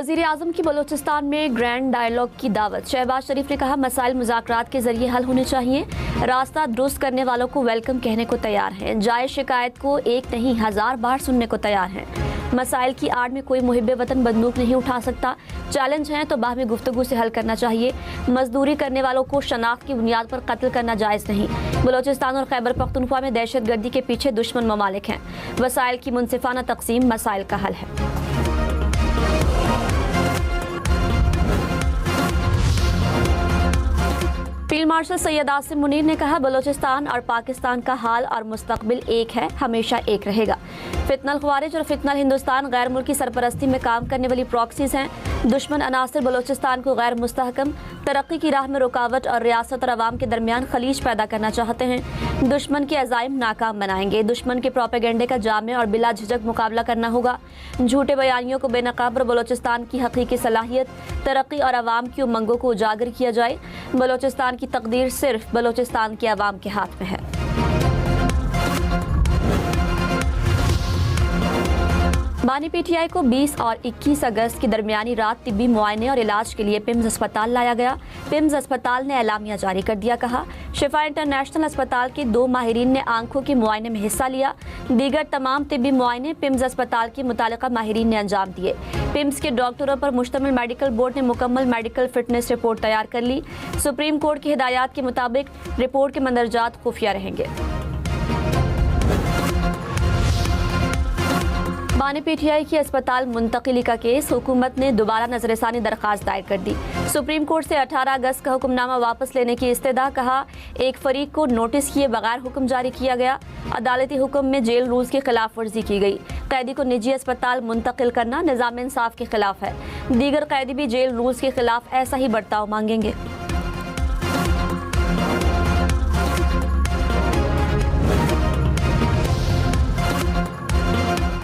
वज़ीर आज़म की बलूचिस्तान में ग्रैंड डायलॉग की दावत। शहबाज शरीफ ने कहा, मसाइल मुज़ाकरात के जरिए हल होने चाहिए। रास्ता दुरुस्त करने वालों को वेलकम कहने को तैयार हैं। जायज़ शिकायत को एक नहीं 1000 बार सुनने को तैयार हैं। मसाइल की आड़ में कोई मुहिब्बे वतन बंदूक नहीं उठा सकता। चैलेंज हैं तो बाहमी गुफ्तगू से हल करना चाहिए। मजदूरी करने वालों को शनाख्त की बुनियाद पर कत्ल करना जायज़ नहीं। बलूचिस्तान और खैबर पख्तूनख्वा में दहशत गर्दी के पीछे दुश्मन ममालिक हैं। वसाइल की मुनसिफाना तकसीम मसाइल का हल है। फील्ड मार्शल सैयद आसिम मुनीर ने कहा, बलूचिस्तान और पाकिस्तान का हाल और मुस्तकबिल एक है, हमेशा एक रहेगा। फितनल ख्वारिज और फितनल हिंदुस्तान गैर मुल्की सरपरस्ती में काम करने वाली प्रॉक्सीज हैं। दुश्मन अनासर बलूचिस्तान को गैर मुस्तहकम, तरक्की की राह में रुकावट और रियासत और अवाम के दरमियान खलीज पैदा करना चाहते हैं। दुश्मन के अज़ाइम नाकाम बनाएंगे। दुश्मन के प्रोपेगेंडे का जामे और बिला झिझक मुकाबला करना होगा। झूठे बयानियों को बेनकाब और बलूचिस्तान की हकीकी सलाहियत, तरक्की और अवाम की उमंगों को उजागर किया जाए। बलूचिस्तान की तकदीर सिर्फ बलूचिस्तान के अवाम के हाथ में है। बानी पीटीआई को 20 और 21 अगस्त की दरमियानी रात तिब्बी मुआयने और इलाज के लिए पिम्स अस्पताल लाया गया। पिम्स अस्पताल ने एलामिया जारी कर दिया। कहा, शिफा इंटरनेशनल अस्पताल के 2 माहिरीन ने आंखों के मुआयने में हिस्सा लिया। दीगर तमाम तिब्बी मुआयने पिम्स अस्पताल के मुतालिका माहिरीन ने अंजाम दिए। पिम्स के डॉक्टरों पर मुश्तमिल मेडिकल बोर्ड ने मुकम्मल मेडिकल फिटनेस रिपोर्ट तैयार कर ली। सुप्रीम कोर्ट की हिदायत के मुताबिक रिपोर्ट के मंदरजात खुफिया रहेंगे। बानी पीटीआई की अस्पताल मुंतकिली का केस, हुकूमत ने दोबारा नजरसानी दरखास्त दायर कर दी। सुप्रीम कोर्ट से 18 अगस्त का हुक्मनामा वापस लेने की इस्तदा। कहा, एक फरीक को नोटिस किए बगैर हुक्म जारी किया गया। अदालती हुक्म में जेल रूल्स की खिलाफ वर्जी की गई। कैदी को निजी अस्पताल मुंतकिल करना निज़ाम इंसाफ के खिलाफ है। दीगर कैदी भी जेल रूल्स के खिलाफ ऐसा ही बर्ताव मांगेंगे।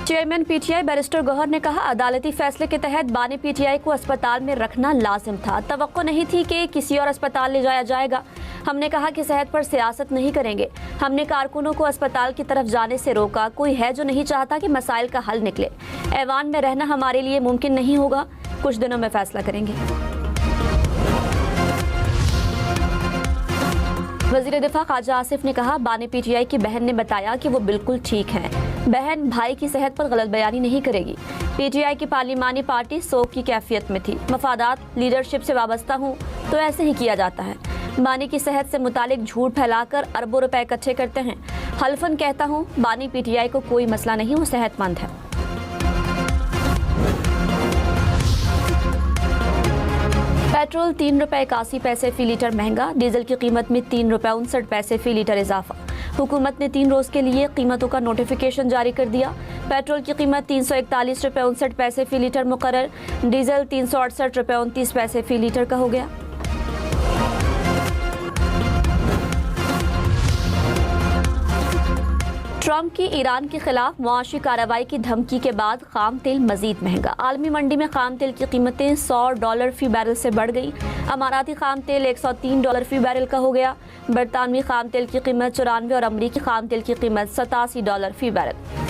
चेयरमैन पीटीआई बैरिस्टर गौहर ने कहा, अदालती फैसले के तहत बानी पीटीआई को अस्पताल में रखना लाजिम था। तवक्को नहीं थी कि किसी और अस्पताल ले जाया जाएगा। हमने कहा कि सेहत पर सियासत नहीं करेंगे। हमने कारकुनों को अस्पताल की तरफ जाने से रोका। कोई है जो नहीं चाहता कि मसाइल का हल निकले। ऐवान में रहना हमारे लिए मुमकिन नहीं होगा। कुछ दिनों में फैसला करेंगे। वज़ीर दिफा ख्वाजा आसिफ ने कहा, बानी पीटीआई की बहन ने बताया कि वो बिल्कुल ठीक हैं। बहन भाई की सेहत पर गलत बयानी नहीं करेगी। पीटीआई की पार्लिमानी पार्टी सोग की कैफियत में थी। मफादात लीडरशिप से वाबस्ता हूँ तो ऐसे ही किया जाता है। बानी की सेहत से मुतालिक झूठ फैलाकर अरबों रुपए इकट्ठे करते हैं। हल्फन कहता हूँ, बानी पीटीआई को कोई मसला नहीं, वो सेहतमंद है। पेट्रोल 3 रुपए 81 पैसे फी लीटर महंगा। डीजल की कीमत में 3 रुपए 59 पैसे फी लीटर इजाफा। हुकूमत ने 3 रोज के लिए कीमतों का नोटिफिकेशन जारी कर दिया। पेट्रोल की कीमत 341 रुपए 59 पैसे फी लीटर मुकर्रर। डीजल 368 रुपए 29 पैसे फी लीटर का हो गया। ट्रंप की ईरान के खिलाफ मुआशी कार्रवाई की धमकी के बाद खाम तेल मजीद महंगा। आलमी मंडी में खाम तेल की कीमतें $100 फी बैरल से बढ़ गई। अमाराती खाम तेल $103 फी बैरल का हो गया। बरतानवी खाम तेल की कीमत 94 और अमरीकी खाम तेल की कीमत $87 फी बैरल।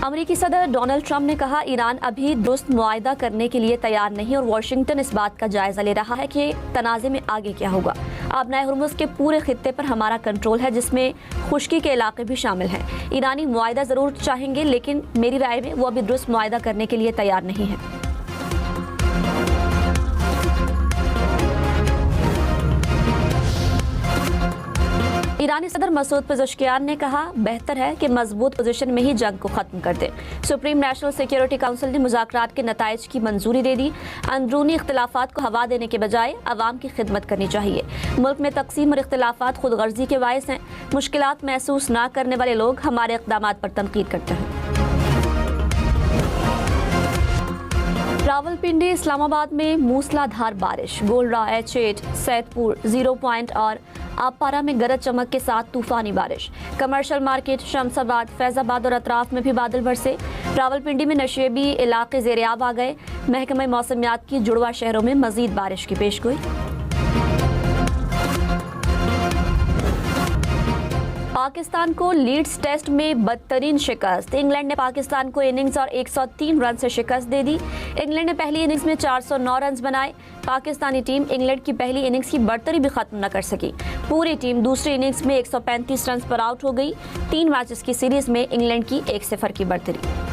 अमेरिकी सदर डोनाल्ड ट्रंप ने कहा, ईरान अभी दुरुस्त मुआहदा करने के लिए तैयार नहीं और वाशिंगटन इस बात का जायजा ले रहा है कि तनाज़े में आगे क्या होगा। आबनाए हुर्मुज़ के पूरे खित्ते पर हमारा कंट्रोल है, जिसमें खुश्की के इलाके भी शामिल हैं। ईरानी मुआहदा ज़रूर चाहेंगे, लेकिन मेरी राय में वो अभी दुरुस्त मुआहदा करने के लिए तैयार नहीं है। ईरानी सदर मसूद पेज़ेश्कियान ने कहा, बेहतर है कि मजबूत पोजीशन में ही जंग को खत्म कर दें। सुप्रीम नेशनल सिक्योरिटी काउंसिल ने मुज़ाकरात के नताइज की मंजूरी दे दी। अंदरूनी इख्तिलाफात को हवा देने के बजाय अवाम की खिदमत करनी चाहिए। मुल्क में तकसीम और इख्तिलाफात खुद गर्जी के बायस हैं। मुश्किलात महसूस ना करने वाले लोग हमारे इक़दामात पर तनकीद करते हैं। रावलपिंडी इस्लामाबाद में मूसलाधार बारिश। गोलरा, H8, सैदपुर 0 पॉइंट और आपपारा में गरज चमक के साथ तूफानी बारिश। कमर्शियल मार्केट, शमसाबाद, फैजाबाद और अतराफ में भी बादल बरसे। रावलपिंडी में नशेबी इलाके ज़ेर-ए-आब आ गए। महकमा मौसमियात की जुड़वा शहरों में मजीद बारिश की पेशगोई। पाकिस्तान को लीड्स टेस्ट में बदतरीन शिकस्त। इंग्लैंड ने पाकिस्तान को इनिंग्स और 103 रन से शिकस्त दे दी। इंग्लैंड ने पहली इनिंग्स में 409 रन बनाए। पाकिस्तानी टीम इंग्लैंड की पहली इनिंग्स की बढ़तरी भी खत्म न कर सकी। पूरी टीम दूसरी इनिंग्स में 135 रन पर आउट हो गई। 3 मैचेस की सीरीज में इंग्लैंड की 1-0 की बढ़तरी।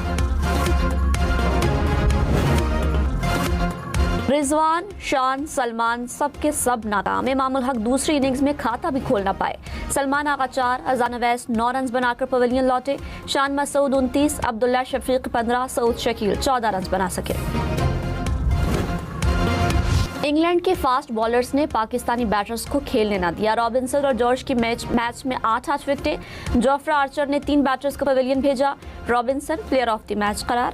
रिजवान, शान, सलमान सबके सब नाकाम। इमामुल हक दूसरी इनिंग्स में खाता भी खोल ना पाए। सलमान आगा 4, अजान अवैस 9 रन बनाकर पवेलियन लौटे। शान मसूद 29, अब्दुल्ला शफीक 15, सऊद शकील 14 रन बना सके। इंग्लैंड के फास्ट बॉलर्स ने पाकिस्तानी बैटर्स को खेलने न दिया। रॉबिन्सन और जॉर्ज की मैच में 8 विकेटें। जोफ्रा आर्चर ने 3 बैटर्स को पवेलियन भेजा। Robinson player of the match करार।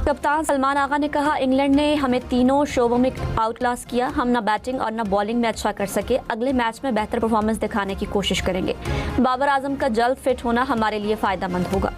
कप्तान सलमान आगा ने कहा, इंग्लैंड ने हमें तीनों शोबों में आउटक्लास किया। हम न बैटिंग और न बॉलिंग में अच्छा कर सके। अगले मैच में बेहतर परफॉर्मेंस दिखाने की कोशिश करेंगे। बाबर आजम का जल्द फिट होना हमारे लिए फायदेमंद होगा।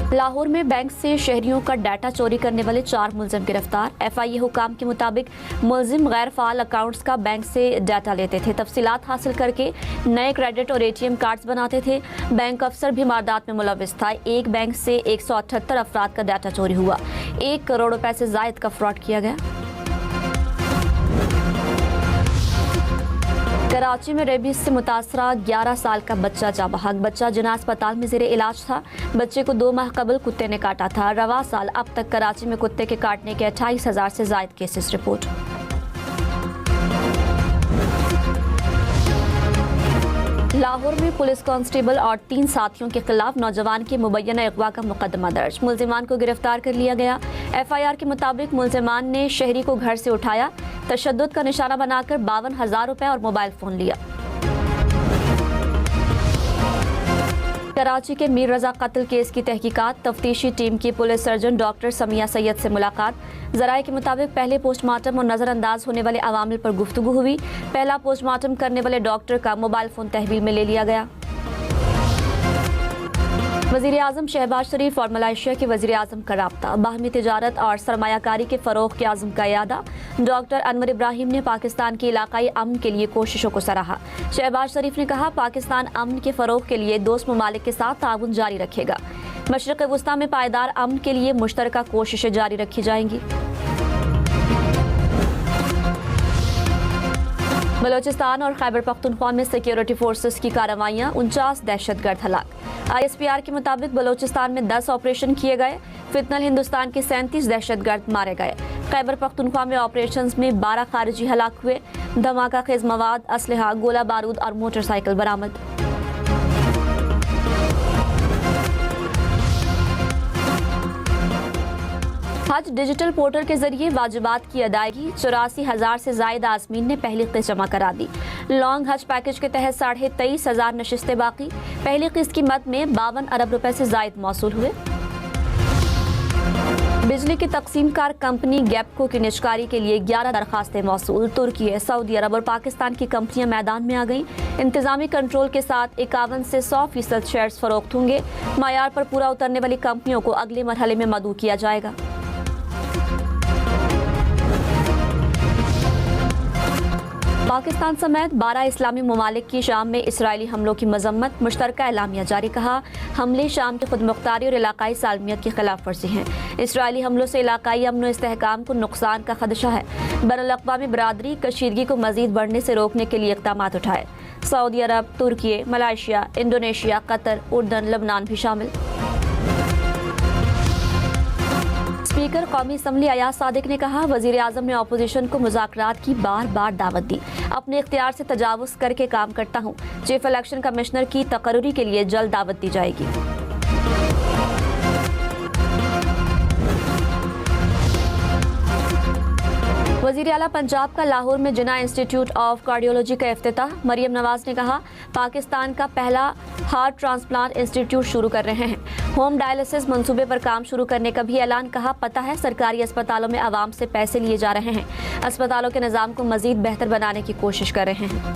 लाहौर में बैंक से शहरियों का डाटा चोरी करने वाले 4 मुलजिम गिरफ्तार। FIA हुकाम के मुताबिक मुलजिम गैर फाल अकाउंट्स का बैंक से डाटा लेते थे। तफसीलात हासिल करके नए क्रेडिट और ATM कार्ड्स बनाते थे। बैंक अफसर भी वारदात में मुलविस था। एक बैंक से 178 अफराद का डाटा चोरी हुआ। 1 करोड़ रुपए से जायद का फ्रॉड किया गया। कराची में रेबीज से मुतासरा 11 साल का बच्चा जा बहक। बच्चा जिना अस्पताल में ज़ेरे इलाज था। बच्चे को 2 माह कबल कुत्ते ने काटा था। रवा साल अब तक कराची में कुत्ते के काटने के 28,000 से ज़ायद केसेस रिपोर्ट। लाहौर में पुलिस कांस्टेबल और 3 साथियों के खिलाफ नौजवान के मुबैना अगवा का मुकदमा दर्ज। मुलजिमान को गिरफ्तार कर लिया गया। FIR के मुताबिक मुलजिमान ने शहरी को घर से उठाया, तशद्दुद का निशाना बनाकर 52,000 रुपए और मोबाइल फोन लिया। कराची के मीर रजा कत्ल केस की तहकीकात। तफ्तीशी टीम की police surgeon doctor Samiya Syed से मुलाकात। जराये के मुताबिक पहले पोस्टमार्टम और नजरअंदाज होने वाले अवामिल पर गुफ्तगू हुई। पहला पोस्टमार्टम करने वाले डॉक्टर का मोबाइल फोन तहवील में ले लिया गया। वज़ीर आज़म शहबाज शरीफ और मलेशिया के वज़ीर आज़म का राब्ता। बाहमी तिजारत और सरमायाकारी के फ़रोग़ के आज़म का इरादा। डॉक्टर अनवर इब्राहिम ने पाकिस्तान के इलाकाई अमन के लिए कोशिशों को सराहा। शहबाज शरीफ ने कहा, पाकिस्तान अमन के फ़रोग़ के लिए दोस्त ममालिक के साथ ताउन जारी रखेगा। मशरिक़ वस्ता में पायदार अमन के लिए मुश्तरका कोशिशें जारी रखी जाएंगी। बलोचिस्तान और खैबर पख्तूनख्वा में सिक्योरिटी फोर्सेस की कार्रवाइयाँ। 49 दहशतगर्द हलाक। ISPR के मुताबिक बलोचिस्तान में 10 ऑपरेशन किए गए। फितनल हिंदुस्तान के 37 दहशतगर्द मारे गए। खैबर पख्तूनख्वा में ऑपरेशंस में 12 खारिजी हलाक हुए। धमाका खेज मवाद, असलहा, गोला बारूद और मोटरसाइकिल बरामद। हज डिजिटल पोर्टल के जरिए वाजिबात की अदायगी। 84,000 से जायद आज़मीन ने पहली किस्त जमा करा दी। लॉन्ग हज पैकेज के तहत 23,500 नशिस्तें बाकी। पहली किस्त की मद में 52 अरब रुपए से जायद मौसूल हुए। बिजली की तकसीम कार कंपनी गैपको की निजकारी के लिए 11 दरखास्तें मौसूल। तुर्की, सऊदी अरब और पाकिस्तान की कंपनियां मैदान में आ गईं। इंतजामी कंट्रोल के साथ 51 से 100% शेयर्स फरोख्त होंगे। मायार पर पूरा उतरने वाली कंपनियों को अगले मरहले में मदऊ किया जाएगा। पाकिस्तान समेत 12 इस्लामी ममालिक की शाम में इसराइली हमलों की मजम्मत। मुश्तरका एलामिया जारी। कहा, हमले शाम की खुदमुख्तारी और इलाकाई सालमियत की खिलाफ वर्जी हैं। इसराइली हमलों से इलाकाई अमन और इस्तेहकाम को नुकसान का खदशा है। बैनुल-अक़वामी बरादरी कशीदगी को मजीद बढ़ने से रोकने के लिए इक़दाम उठाए। सऊदी अरब, तुर्की, मलेशिया, इंडोनेशिया, कतर, उर्दन, लबनान भी शामिल। स्पीकर कौमी असम्बली अयाज सादिक ने कहा, वज़ीर आज़म ने अपोजिशन को मुज़ाकरात की बार बार दावत दी। अपने इख्तियार से तजावुज़ करके काम करता हूँ। चीफ इलेक्शन कमिश्नर की तकर्री के लिए जल्द दावत दी जाएगी। वज़ीर आला पंजाब का लाहौर में जिन्ना इंस्टीट्यूट ऑफ कार्डियोलॉजी का इफ्तिताह। मरियम नवाज ने कहा, पाकिस्तान का पहला हार्ट ट्रांसप्लांट इंस्टीट्यूट शुरू कर रहे हैं। होम डायलिसिस मंसूबे पर काम शुरू करने का भी ऐलान। कहा, पता है सरकारी अस्पतालों में आवाम से पैसे लिए जा रहे हैं। अस्पतालों के निज़ाम को मजीद बेहतर बनाने की कोशिश कर रहे हैं।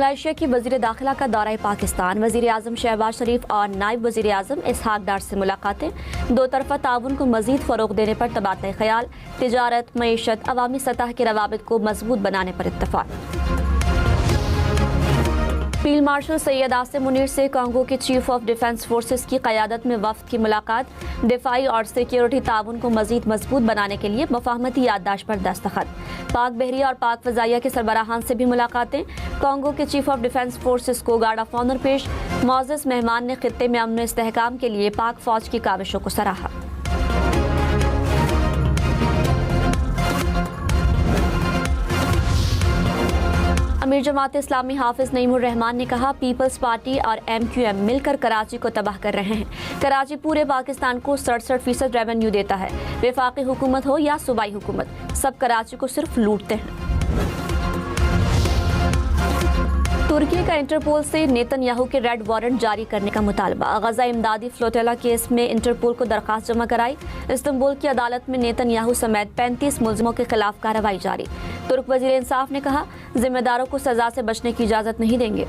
मलेशिया की वजीर दाखिला का दौरा पाकिस्तान। वजीर आजम शहबाज शरीफ और नायब वजीर आजम इसहाक डार से मुलाकातें। दो तरफा ताउन को मजीद फ़रोग देने पर तबादला ख्याल। तिजारत, मईशत, अवामी सतह के रवाबित को मजबूत बनाने पर इत्तफाक। फील्ड मार्शल सैयद आसिम मुनीर से कांगो के चीफ ऑफ डिफेंस फोर्सेस की क़यादत में वफ़द की मुलाकात। दिफाई और सिक्योरिटी ताउन को मजीद मजबूत बनाने के लिए मफाहमती याददाश्त पर दस्तखत। पाक बहरिया और पाक फ़ज़ाइया के सरबराहान से भी मुलाकातें। कांगो के चीफ ऑफ डिफेंस फोर्सेस को गार्ड ऑफ ऑनर पेश। मौज़ज़ मेहमान ने खित्ते में अमन इस्तेहकाम के लिए पाक फ़ौज की काविशों को सराहा। अमीर जमात इस्लामी हाफिज नईमुर रहमान ने कहा, पीपल्स पार्टी और MQM मिलकर कराची को तबाह कर रहे हैं। कराची पूरे पाकिस्तान को 67% रेवेन्यू देता है। वफाकी हुकूमत हो या सूबाई हुकूमत, सब कराची को सिर्फ लूटते हैं। तुर्की का इंटरपोल से नेतन्याहू के रेड वारंट जारी करने का मुतालबा। गजा इमदादी फ्लोटेला केस में इंटरपोल को दरखास्त जमा कराई। इस्तांबुल की अदालत में नेतन्याहू समेत 35 मुलजिमों के खिलाफ कार्रवाई जारी। तुर्क वजीर इंसाफ ने कहा, जिम्मेदारों को सजा से बचने की इजाजत नहीं देंगे।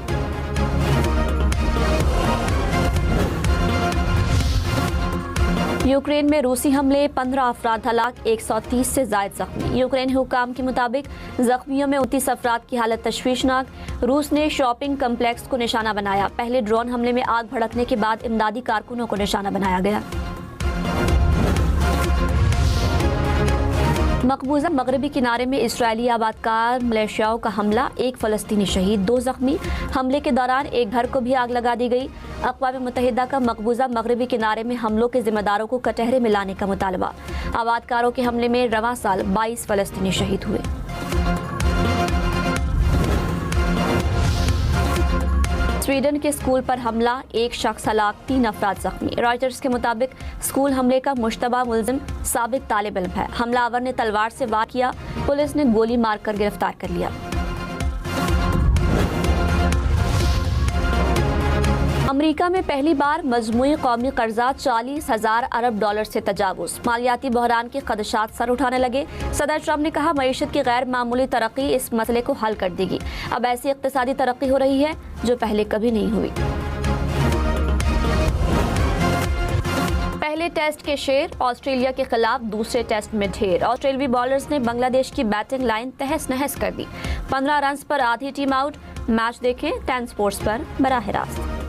यूक्रेन में रूसी हमले, 15 अफराद हलाक, 130 से जायद जख्मी। यूक्रेनी हुकाम के मुताबिक जख्मियों में 29 अफराद की हालत तशवीशनाक। रूस ने शॉपिंग कम्प्लेक्स को निशाना बनाया। पहले ड्रोन हमले में आग भड़कने के बाद इमदादी कारकुनों को निशाना बनाया गया। मकबूजा मगरबी किनारे में इजरायली आबादकार मलेशियाओं का हमला, 1 फ़लस्तीनी शहीद, 2 जख्मी। हमले के दौरान एक घर को भी आग लगा दी गई। अक़वाम मुत्तहिदा का मकबूजा मगरबी किनारे में हमलों के जिम्मेदारों को कटहरे में लाने का मुतालबा। आबादकारों के हमले में रवां साल 22 फ़लस्तीनी शहीद हुए। स्वीडन के स्कूल पर हमला, 1 शख्स हलाक, 3 अफराद जख्मी। रॉयटर्स के मुताबिक स्कूल हमले का मुश्तबा मुल्जिम साबिक तालिब इल्म है। हमलावर ने तलवार से वार किया। पुलिस ने गोली मारकर गिरफ्तार कर लिया। अमेरिका में पहली बार मजमूई कौमी कर्जा 40,000 अरब डॉलर से तजावुज़। मालियाती बहरान के खदशात सर उठाने लगे। सदर ट्रंप ने कहा, मईशत की गैर मामूली तरक्की इस मसले को हल कर देगी। अब ऐसी इक़्तिसादी तरक्की हो रही है जो पहले कभी नहीं हुई। पहले टेस्ट के शेर, ऑस्ट्रेलिया के खिलाफ दूसरे टेस्ट में ढेर। ऑस्ट्रेलियाई बॉलर्स ने बांग्लादेश की बैटिंग लाइन तहस नहस कर दी। 15 रन पर आधी टीम आउट। मैच देखें 10 स्पोर्ट्स पर बराह रास्त।